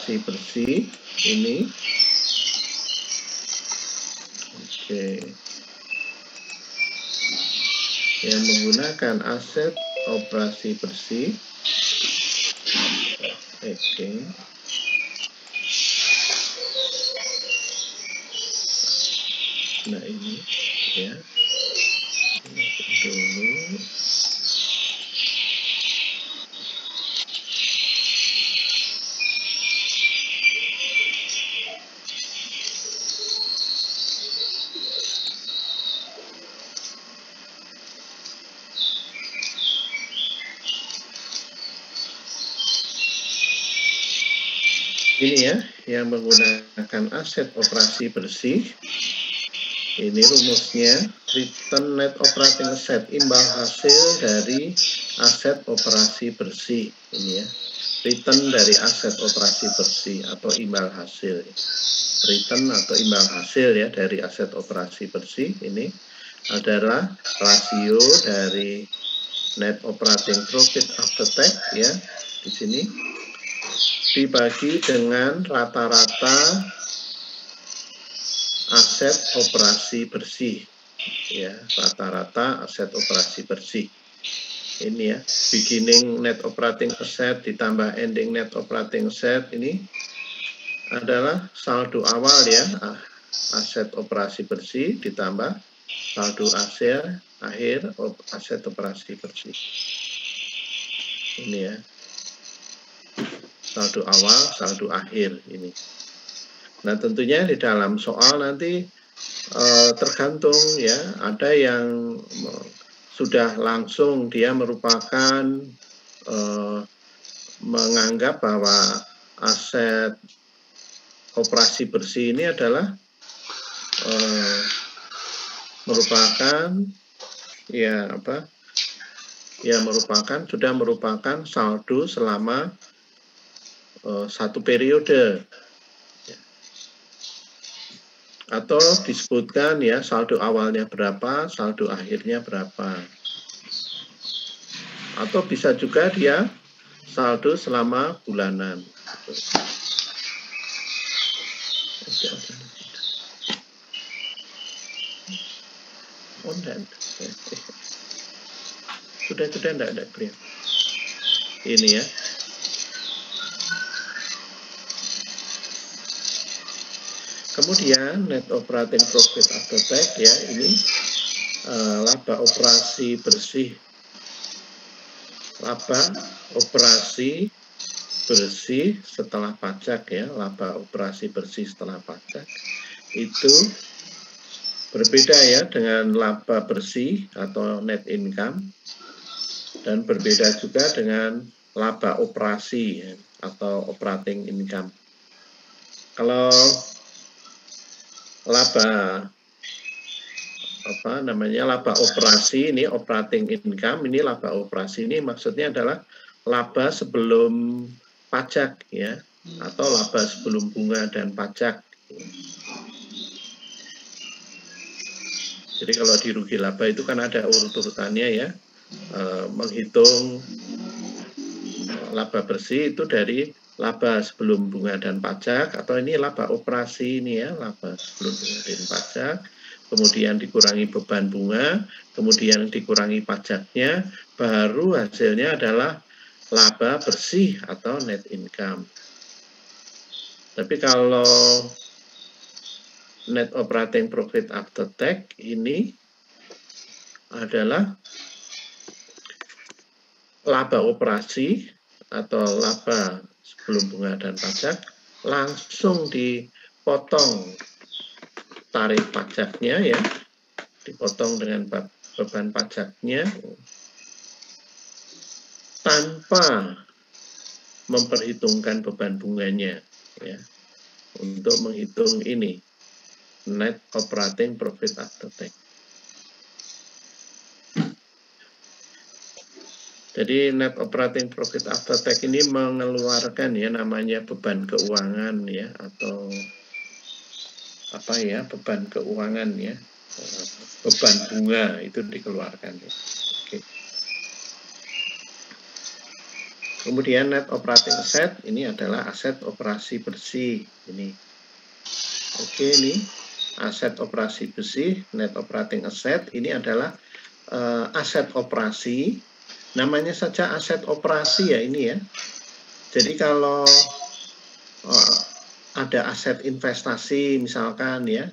operasi bersih ini. Oke. Yang menggunakan aset operasi bersih. Oke. Nah ini ya. Dulu. Ini ya, yang menggunakan aset operasi bersih. Ini rumusnya, return net operating asset, imbal hasil dari aset operasi bersih. Ini ya, return dari aset operasi bersih atau imbal hasil. Return atau imbal hasil ya dari aset operasi bersih ini adalah rasio dari net operating profit after tax ya di sini dibagi dengan rata-rata aset operasi bersih ya, rata-rata aset operasi bersih ini ya, beginning net operating asset ditambah ending net operating asset ini adalah saldo awal ya, aset operasi bersih ditambah saldo akhir aset operasi bersih ini ya, saldo awal saldo akhir ini. Nah tentunya di dalam soal nanti tergantung ya, ada yang sudah langsung dia merupakan menganggap bahwa aset operasi bersih ini adalah merupakan ya apa ya sudah merupakan saldo selama satu periode. Atau disebutkan ya saldo awalnya berapa, saldo akhirnya berapa. Atau bisa juga dia saldo selama bulanan. Sudah enggak clear. Ini ya. Kemudian net operating profit after tax ya, ini laba operasi bersih. Laba operasi bersih setelah pajak ya, laba operasi bersih setelah pajak. Itu berbeda ya dengan laba bersih atau net income, dan berbeda juga dengan laba operasi ya, atau operating income. Kalau laba laba operasi ini operating income, ini laba operasi ini maksudnya adalah laba sebelum pajak ya, atau laba sebelum bunga dan pajak. Jadi kalau di rugi laba itu kan ada urut-urutannya ya, menghitung laba bersih itu dari laba sebelum bunga dan pajak, atau ini laba operasi ini ya, laba sebelum bunga dan pajak, kemudian dikurangi beban bunga, kemudian dikurangi pajaknya, baru hasilnya adalah laba bersih atau net income. Tapi kalau net operating profit after tax ini adalah laba operasi atau laba sebelum bunga dan pajak langsung dipotong tarif pajaknya ya, dipotong dengan beban pajaknya tanpa memperhitungkan beban bunganya ya, untuk menghitung ini net operating profit after tax. Jadi net operating profit after tax ini mengeluarkan ya namanya beban keuangan ya, atau apa ya, beban keuangan ya, beban bunga itu dikeluarkan ya. Oke. Kemudian net operating asset ini adalah aset operasi bersih ini. Oke, ini aset operasi bersih, net operating asset ini adalah aset operasi. Namanya saja aset operasi ya ini ya. Jadi kalau ada aset investasi misalkan ya,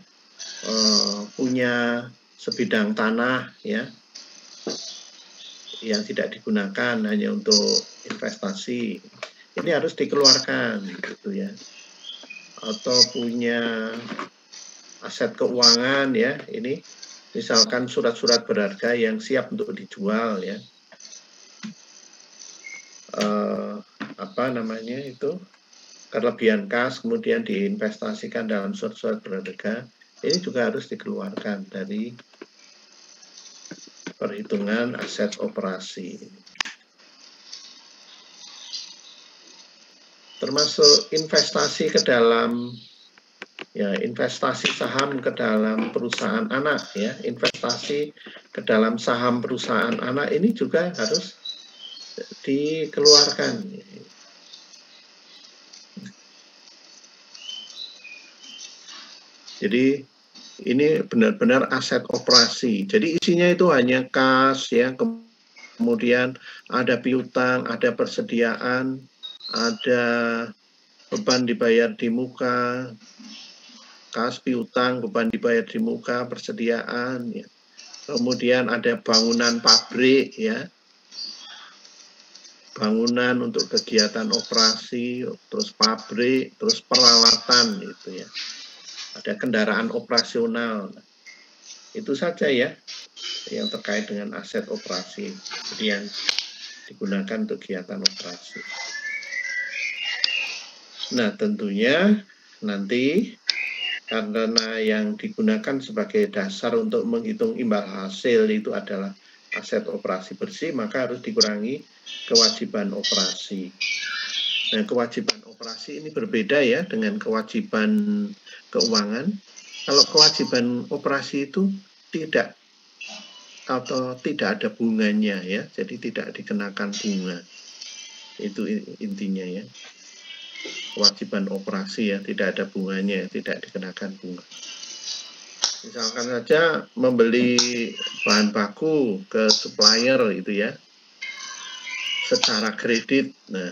punya sebidang tanah ya yang tidak digunakan hanya untuk investasi, ini harus dikeluarkan gitu ya. Atau punya aset keuangan ya, ini misalkan surat-surat berharga yang siap untuk dijual ya, apa namanya itu, kelebihan kas kemudian diinvestasikan dalam surat-surat berharga, ini juga harus dikeluarkan dari perhitungan aset operasi. Termasuk investasi ke dalam ya, investasi saham ke dalam perusahaan anak ya, investasi ke dalam saham perusahaan anak ini juga harus dikeluarkan. Jadi ini benar-benar aset operasi. Jadi isinya itu hanya kas ya, kemudian ada piutang, ada persediaan, ada beban dibayar di muka, kas, piutang, beban dibayar di muka, persediaan ya. Kemudian ada bangunan pabrik ya, bangunan untuk kegiatan operasi, terus pabrik, terus peralatan gitu ya. Ada kendaraan operasional. Itu saja ya yang terkait dengan aset operasi, jadi yang digunakan untuk kegiatan operasi. Nah, tentunya nanti karena yang digunakan sebagai dasar untuk menghitung imbal hasil itu adalah aset operasi bersih, maka harus dikurangi kewajiban operasi. Nah, kewajiban operasi ini berbeda ya dengan kewajiban keuangan. Kalau kewajiban operasi itu tidak ada bunganya ya, jadi tidak dikenakan bunga. Itu intinya ya. Kewajiban operasi ya, tidak ada bunganya, tidak dikenakan bunga. Misalkan saja membeli bahan baku ke supplier itu ya, secara kredit. Nah,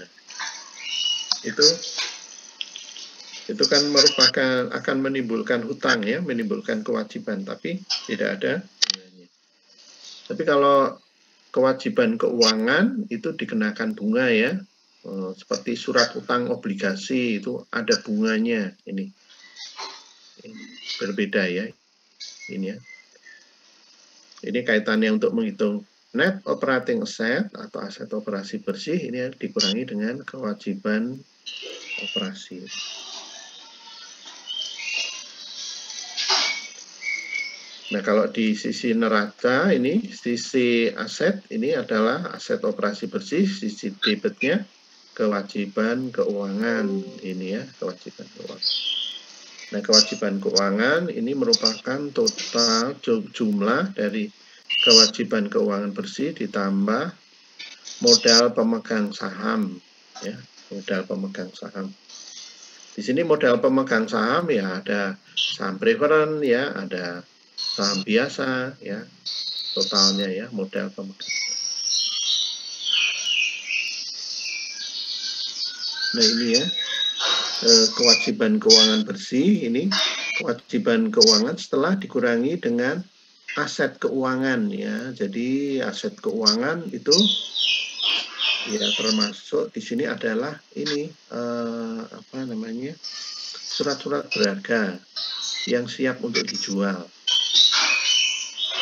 itu kan merupakan akan menimbulkan hutang ya, menimbulkan kewajiban, tapi tidak ada bunganya. Tapi kalau kewajiban keuangan itu dikenakan bunga ya, seperti surat utang obligasi itu ada bunganya. Ini berbeda ya, ini ya. Ini kaitannya untuk menghitung net operating asset atau aset operasi bersih, ini dikurangi dengan kewajiban operasi. Nah, kalau di sisi neraca ini, sisi aset ini adalah aset operasi bersih, sisi debitnya kewajiban keuangan ini ya, kewajiban keuangan. Nah, kewajiban keuangan ini merupakan total jumlah dari kewajiban keuangan bersih ditambah modal pemegang saham ya, modal pemegang saham. Di sini modal pemegang saham ya ada saham preferred ya, ada saham biasa ya, totalnya ya modal pemegang saham. Nah, ini ya kewajiban keuangan bersih, ini kewajiban keuangan setelah dikurangi dengan aset keuangan ya. Jadi aset keuangan itu ya termasuk di sini adalah ini apa namanya, surat-surat berharga yang siap untuk dijual.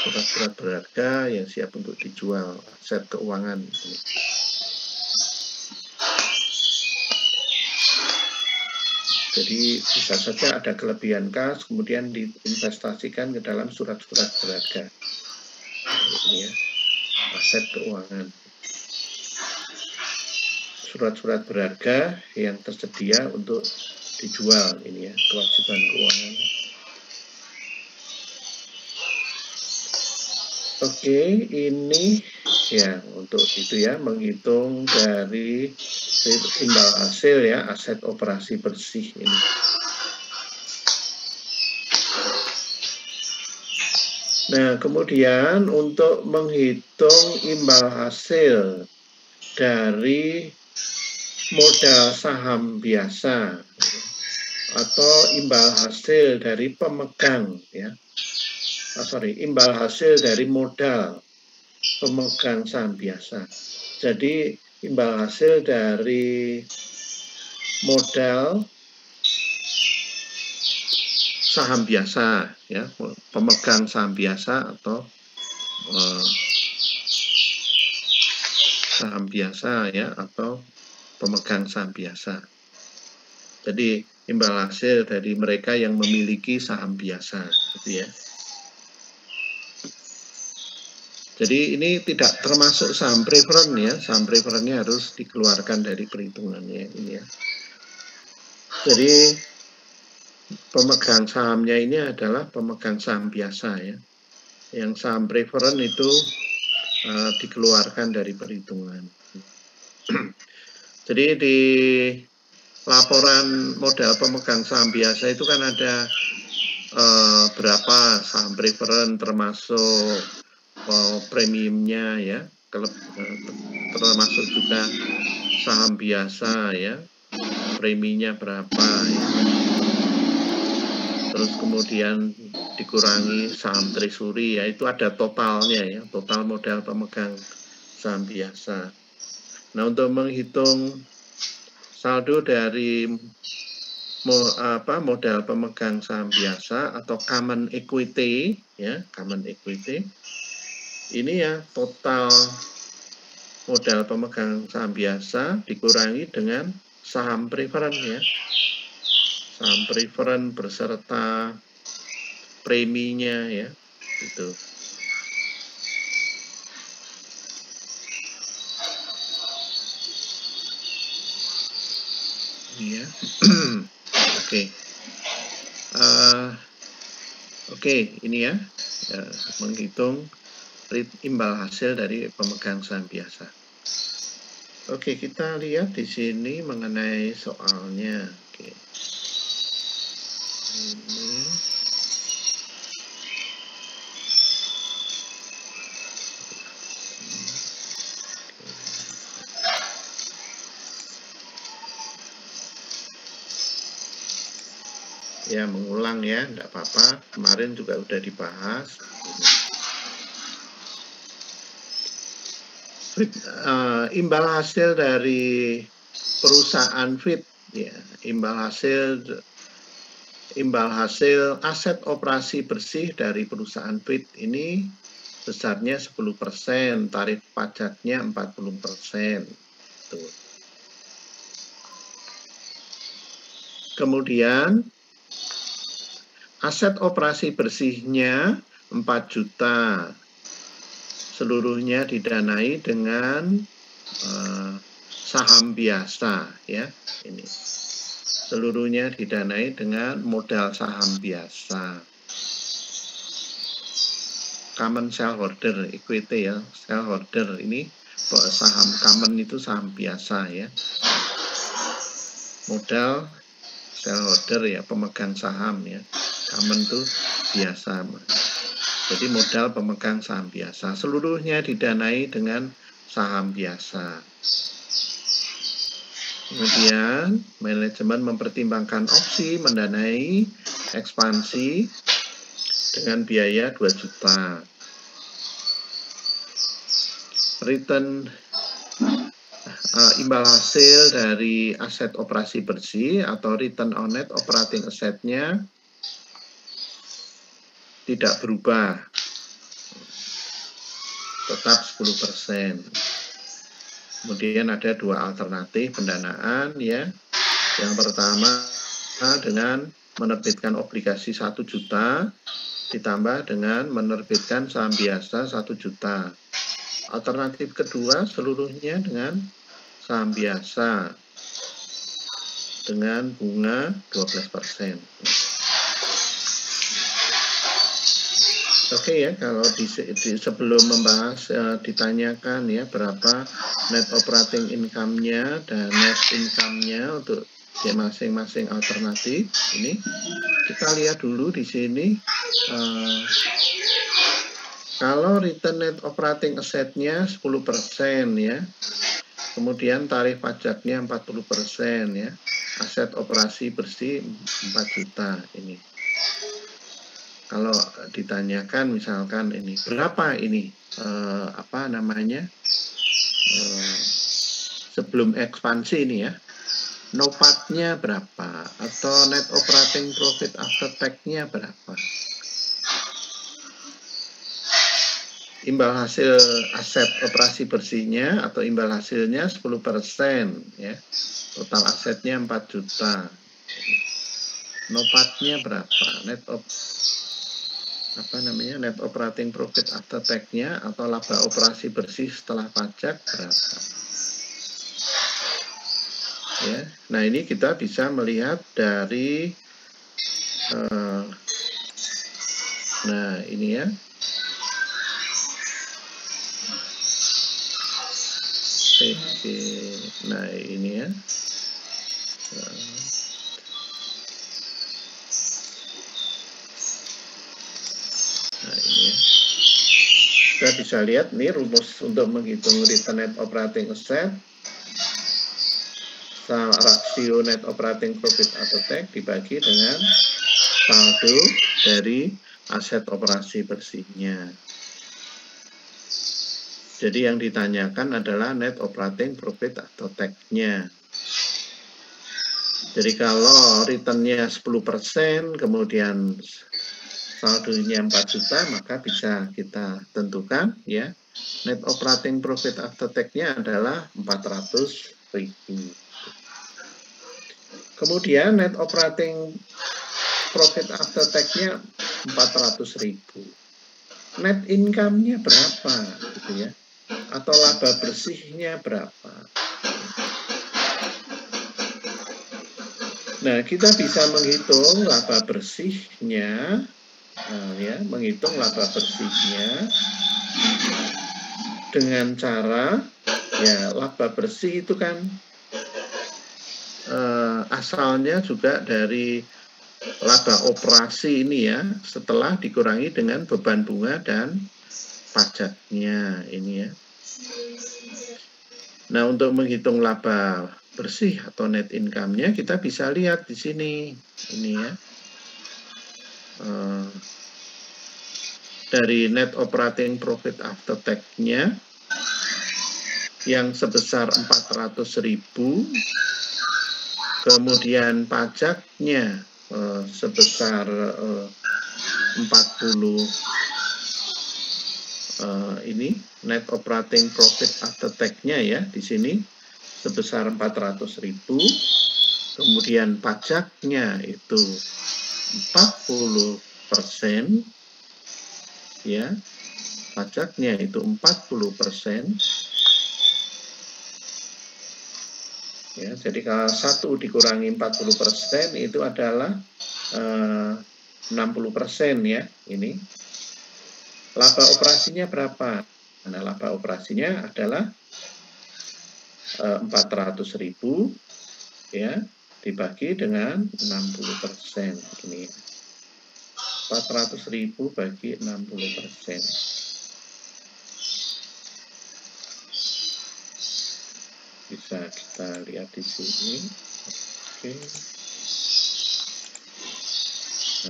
Surat-surat berharga yang siap untuk dijual, aset keuangan ini. Jadi bisa saja ada kelebihan kas kemudian diinvestasikan ke dalam surat-surat berharga. Ini ya, aset keuangan. Surat-surat berharga yang tersedia untuk dijual, ini ya, kewajiban keuangan. Oke, ini Ya, untuk itu ya, menghitung dari imbal hasil ya, aset operasi bersih ini. Nah, kemudian untuk menghitung imbal hasil dari modal saham biasa atau imbal hasil dari pemegang ya. Imbal hasil dari modal pemegang saham biasa. Jadi imbal hasil dari modal saham biasa ya, pemegang saham biasa atau saham biasa ya, atau pemegang saham biasa. Jadi imbal hasil dari mereka yang memiliki saham biasa gitu ya. Jadi ini tidak termasuk saham preferen ya, saham preferennya harus dikeluarkan dari perhitungannya ini ya. Jadi pemegang sahamnya ini adalah pemegang saham biasa ya. Yang saham preferen itu dikeluarkan dari perhitungan. Jadi di laporan modal pemegang saham biasa itu kan ada berapa saham preferen termasuk premiumnya ya, termasuk juga saham biasa ya, preminya berapa ya. Terus kemudian dikurangi saham treasury ya, itu ada totalnya ya, total modal pemegang saham biasa. Nah, untuk menghitung saldo dari modal pemegang saham biasa atau common equity ya, common equity ini ya, total modal pemegang saham biasa dikurangi dengan saham preferen ya, saham preferen beserta preminya ya, itu. Ya. Oke, ini ya, menghitung imbal hasil dari pemegang saham biasa. Oke, kita lihat di sini mengenai soalnya. Oke. Ini. Ya, mengulang ya, enggak apa-apa. Kemarin juga udah dibahas. Imbal hasil dari perusahaan FIT ya, imbal hasil aset operasi bersih dari perusahaan FIT ini besarnya 10%, tarif pajaknya 40%. Tuh. Kemudian aset operasi bersihnya 4 juta. Seluruhnya didanai dengan saham biasa ya, ini. Seluruhnya didanai dengan modal saham biasa. Common shareholder equity ya, shareholder ini saham common itu saham biasa ya. Modal shareholder ya, pemegang saham ya. Common itu biasa. Jadi modal pemegang saham biasa, seluruhnya didanai dengan saham biasa. Kemudian manajemen mempertimbangkan opsi mendanai ekspansi dengan biaya 2 juta. Return imbal hasil dari aset operasi bersih atau return on net operating asset-nya tidak berubah, tetap 10%. Kemudian ada dua alternatif pendanaan ya. Yang pertama dengan menerbitkan obligasi 1 juta ditambah dengan menerbitkan saham biasa 1 juta. Alternatif kedua seluruhnya dengan saham biasa dengan bunga 12%. Oke ya, kalau sebelum membahas ditanyakan ya berapa net operating income-nya dan net income-nya untuk masing-masing alternatif. Ini kita lihat dulu di sini. Kalau return net operating asset-nya 10% ya, kemudian tarif pajaknya 40% ya, aset operasi bersih 4 juta ini. Kalau ditanyakan misalkan ini berapa ini sebelum ekspansi ini ya, NOPAT-nya berapa atau net operating profit after tax-nya berapa, imbal hasil aset operasi bersihnya atau imbal hasilnya 10% ya, total asetnya 4 juta, NOPAT-nya berapa, net operating profit after tax-nya atau laba operasi bersih setelah pajak berapa ya. Nah ini kita bisa melihat dari nah ini ya, nah ini ya, nah ini ya, kita bisa lihat nih rumus untuk menghitung return net operating asset. Rasio net operating profit after tax dibagi dengan saldo dari aset operasi bersihnya. Jadi yang ditanyakan adalah net operating profit after tax-nya. Jadi kalau returnnya 10%, kemudian saldonya 4 juta, maka bisa kita tentukan ya, net operating profit after tax-nya adalah 400.000. Kemudian net operating profit after tax-nya 400.000. Net income-nya berapa gitu ya? Atau laba bersihnya berapa? Nah, kita bisa menghitung laba bersihnya, menghitung laba bersihnya dengan cara ya, laba bersih itu kan asalnya juga dari laba operasi ini ya, setelah dikurangi dengan beban bunga dan pajaknya ini ya. Nah, untuk menghitung laba bersih atau net income-nya kita bisa lihat di sini ini ya, dari net operating profit after tax-nya yang sebesar 400.000, kemudian pajaknya sebesar 40 ini net operating profit after tax-nya ya di sini sebesar 400.000, kemudian pajaknya itu 40% ya, pajaknya itu 40% ya. Jadi kalau 1 dikurangi 40% itu adalah 60% ya. Ini laba operasinya berapa? Nah, laba operasinya adalah 400.000 ya, dibagi dengan 60% ini. 400.000 bagi 60%. Bisa kita lihat di sini. Oke.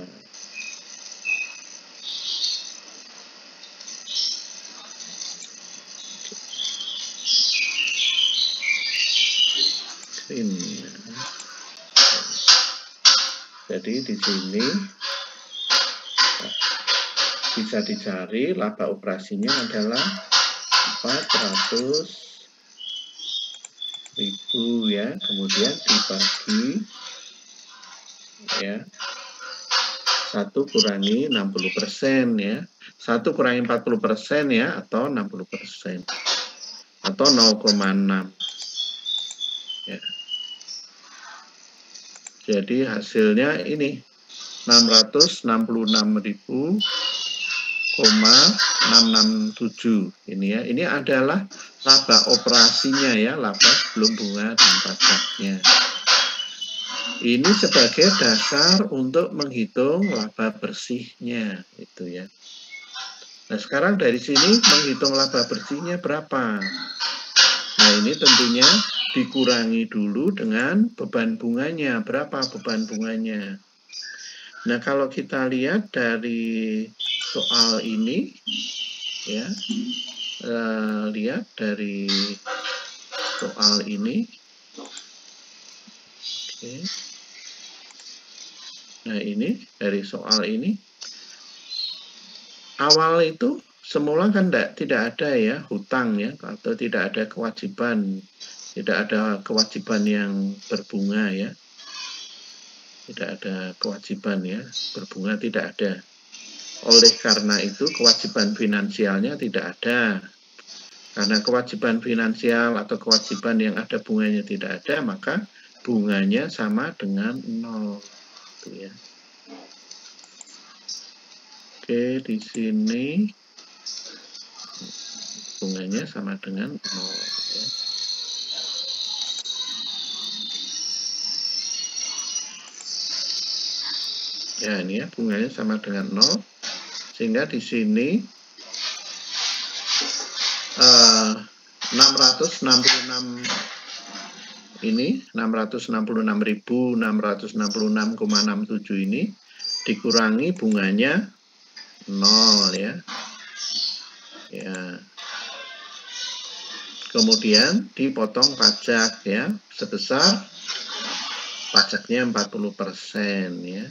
Nah. Jadi di sini bisa dicari laba operasinya adalah 400.000 ya, kemudian dibagi ya 1 kurangi 60% ya, 1 kurangi 40% ya, atau 60% atau 0,6 ya. Jadi hasilnya ini 666.000 667 ini ya. Ini adalah laba operasinya ya, laba sebelum bunga dan pajaknya. Ini sebagai dasar untuk menghitung laba bersihnya itu ya. Nah, sekarang dari sini menghitung laba bersihnya berapa? Nah, ini tentunya dikurangi dulu dengan beban bunganya. Berapa beban bunganya? Nah, kalau kita lihat dari soal ini, ya, lihat dari soal ini. Oke. Nah, ini dari soal ini. Awal itu semula kan tidak ada ya hutang ya, atau tidak ada kewajiban. Tidak ada kewajiban yang berbunga ya. Tidak ada kewajiban ya, berbunga tidak ada. Oleh karena itu kewajiban finansialnya tidak ada. Karena kewajiban finansial atau kewajiban yang ada bunganya tidak ada, maka bunganya sama dengan 0. Gitu ya. Oke, di sini bunganya sama dengan 0. Ya. Ya, ini ya bunganya sama dengan 0, sehingga di sini 666 ini 666.666,67 ini dikurangi bunganya 0 ya. Ya. Kemudian dipotong pajak ya sebesar pajaknya 40% ya.